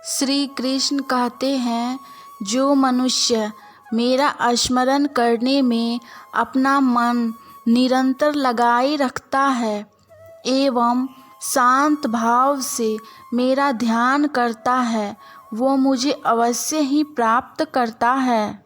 श्री कृष्ण कहते हैं, जो मनुष्य मेरा स्मरण करने में अपना मन निरंतर लगाए रखता है एवं शांत भाव से मेरा ध्यान करता है, वो मुझे अवश्य ही प्राप्त करता है।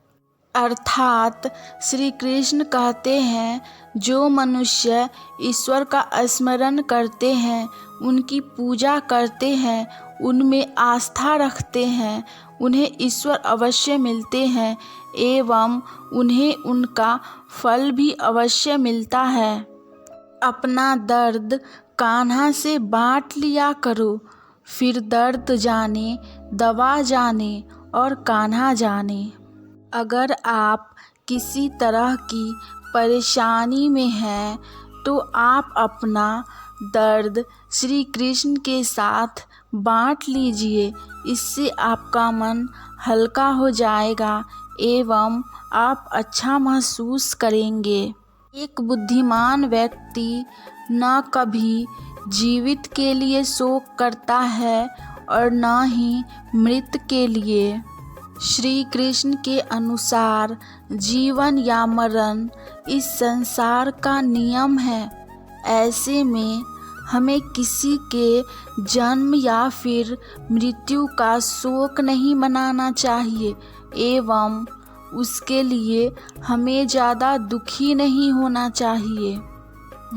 अर्थात श्री कृष्ण कहते हैं, जो मनुष्य ईश्वर का स्मरण करते हैं, उनकी पूजा करते हैं, उनमें आस्था रखते हैं, उन्हें ईश्वर अवश्य मिलते हैं एवं उन्हें उनका फल भी अवश्य मिलता है। अपना दर्द कान्हा से बांट लिया करो, फिर दर्द जाने, दवा जाने और कान्हा जाने। अगर आप किसी तरह की परेशानी में हैं तो आप अपना दर्द श्री कृष्ण के साथ बांट लीजिए। इससे आपका मन हल्का हो जाएगा एवं आप अच्छा महसूस करेंगे। एक बुद्धिमान व्यक्ति न कभी जीवित के लिए शोक करता है और न ही मृत के लिए। श्री कृष्ण के अनुसार जीवन या मरण इस संसार का नियम है। ऐसे में हमें किसी के जन्म या फिर मृत्यु का शोक नहीं मनाना चाहिए एवं उसके लिए हमें ज़्यादा दुखी नहीं होना चाहिए।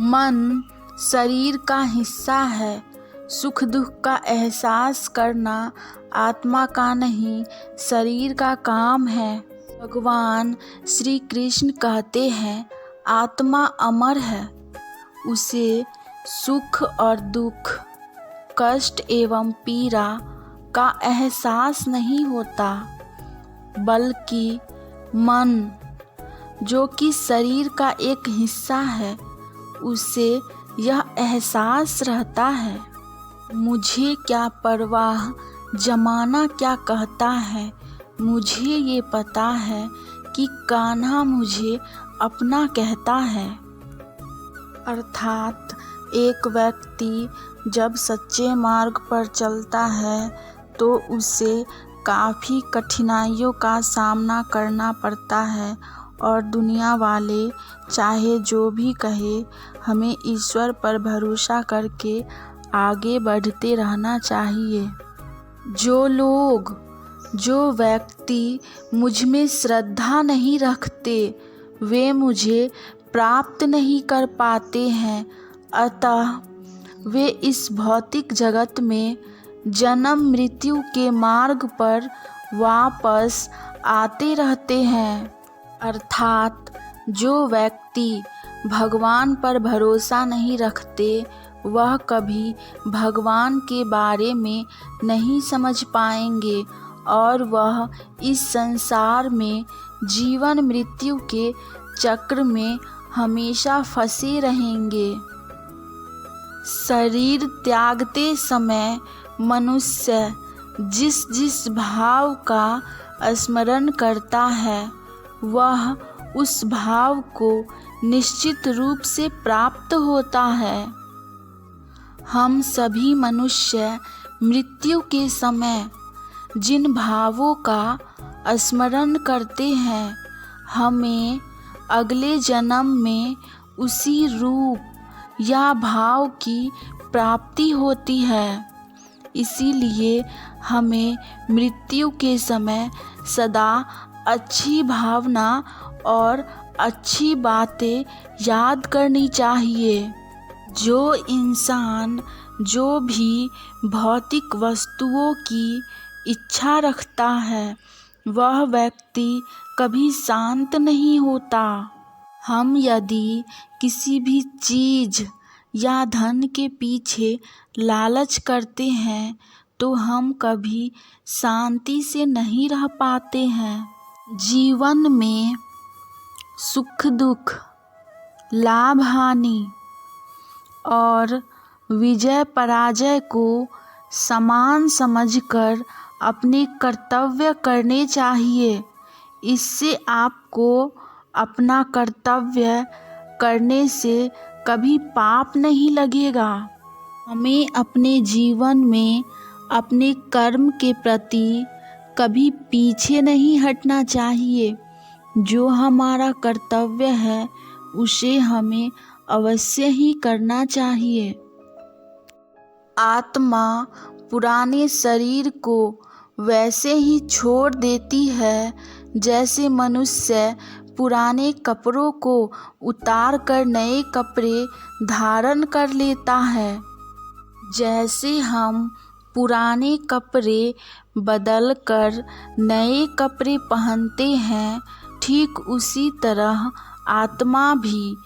मन शरीर का हिस्सा है। सुख दुख का एहसास करना आत्मा का नहीं, शरीर का काम है। भगवान श्री कृष्ण कहते हैं, आत्मा अमर है, उसे सुख और दुख, कष्ट एवं पीड़ा का एहसास नहीं होता, बल्कि मन, जो कि शरीर का एक हिस्सा है, उसे यह एहसास रहता है। मुझे क्या परवाह जमाना क्या कहता है, मुझे ये पता है कि कान्हा मुझे अपना कहता है। अर्थात एक व्यक्ति जब सच्चे मार्ग पर चलता है तो उसे काफ़ी कठिनाइयों का सामना करना पड़ता है और दुनिया वाले चाहे जो भी कहे, हमें ईश्वर पर भरोसा करके आगे बढ़ते रहना चाहिए। जो व्यक्ति मुझ में श्रद्धा नहीं रखते, वे मुझे प्राप्त नहीं कर पाते हैं। अतः वे इस भौतिक जगत में जन्म मृत्यु के मार्ग पर वापस आते रहते हैं। अर्थात जो व्यक्ति भगवान पर भरोसा नहीं रखते, वह कभी भगवान के बारे में नहीं समझ पाएंगे और वह इस संसार में जीवन मृत्यु के चक्र में हमेशा फंसे रहेंगे। शरीर त्यागते समय मनुष्य जिस जिस भाव का स्मरण करता है, वह उस भाव को निश्चित रूप से प्राप्त होता है। हम सभी मनुष्य मृत्यु के समय जिन भावों का स्मरण करते हैं, हमें अगले जन्म में उसी रूप या भाव की प्राप्ति होती है। इसीलिए हमें मृत्यु के समय सदा अच्छी भावना और अच्छी बातें याद करनी चाहिए। जो इंसान जो भी भौतिक वस्तुओं की इच्छा रखता है, वह व्यक्ति कभी शांत नहीं होता। हम यदि किसी भी चीज़ या धन के पीछे लालच करते हैं तो हम कभी शांति से नहीं रह पाते हैं। जीवन में सुख दुख, लाभ हानि और विजय पराजय को समान समझकर अपने कर्तव्य करने चाहिए। इससे आपको अपना कर्तव्य करने से कभी पाप नहीं लगेगा। हमें अपने जीवन में अपने कर्म के प्रति कभी पीछे नहीं हटना चाहिए। जो हमारा कर्तव्य है उसे हमें अवश्य ही करना चाहिए। आत्मा पुराने शरीर को वैसे ही छोड़ देती है जैसे मनुष्य पुराने कपड़ों को उतार कर नए कपड़े धारण कर लेता है। जैसे हम पुराने कपड़े बदल कर नए कपड़े पहनते हैं, ठीक उसी तरह आत्मा भी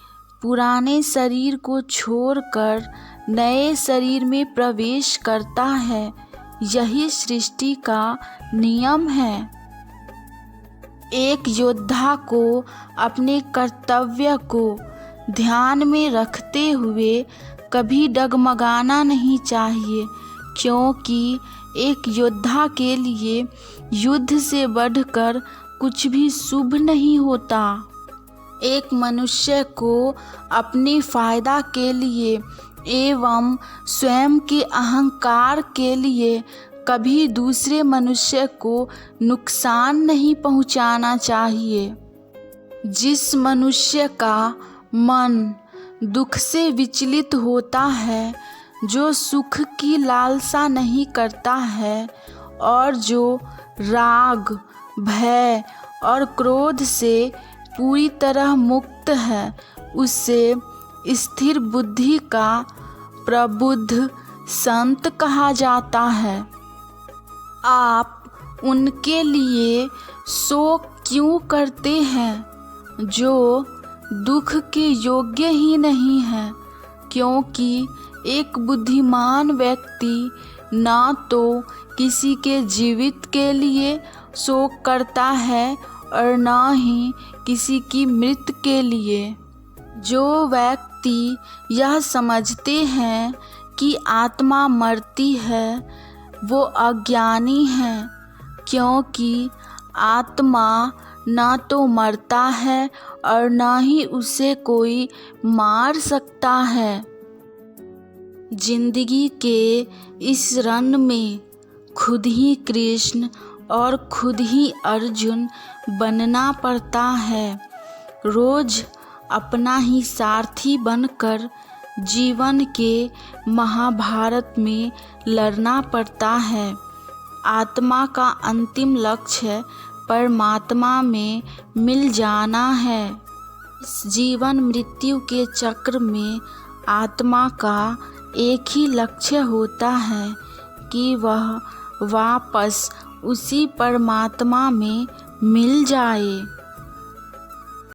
पुराने शरीर को छोड़कर नए शरीर में प्रवेश करता है। यही सृष्टि का नियम है। एक योद्धा को अपने कर्तव्य को ध्यान में रखते हुए कभी डगमगाना नहीं चाहिए, क्योंकि एक योद्धा के लिए युद्ध से बढ़कर कुछ भी शुभ नहीं होता। एक मनुष्य को अपने फायदा के लिए एवं स्वयं के अहंकार के लिए कभी दूसरे मनुष्य को नुकसान नहीं पहुंचाना चाहिए। जिस मनुष्य का मन दुख से विचलित होता है, जो सुख की लालसा नहीं करता है और जो राग, भय और क्रोध से पूरी तरह मुक्त है, उसे स्थिर बुद्धि का प्रबुद्ध संत कहा जाता है। आप उनके लिए शोक क्यों करते हैं जो दुख के योग्य ही नहीं है? क्योंकि एक बुद्धिमान व्यक्ति ना तो किसी के जीवित के लिए शोक करता है और ना ही किसी की मृत्यु के लिए। जो व्यक्ति यह समझते हैं कि आत्मा मरती है, वो अज्ञानी है, क्योंकि आत्मा ना तो मरता है और ना ही उसे कोई मार सकता है। जिंदगी के इस रण में खुद ही कृष्ण और खुद ही अर्जुन बनना पड़ता है। रोज अपना ही सारथी बनकर जीवन के महाभारत में लड़ना पड़ता है। आत्मा का अंतिम लक्ष्य परमात्मा में मिल जाना है। इस जीवन मृत्यु के चक्र में आत्मा का एक ही लक्ष्य होता है कि वह वापस उसी परमात्मा में मिल जाए।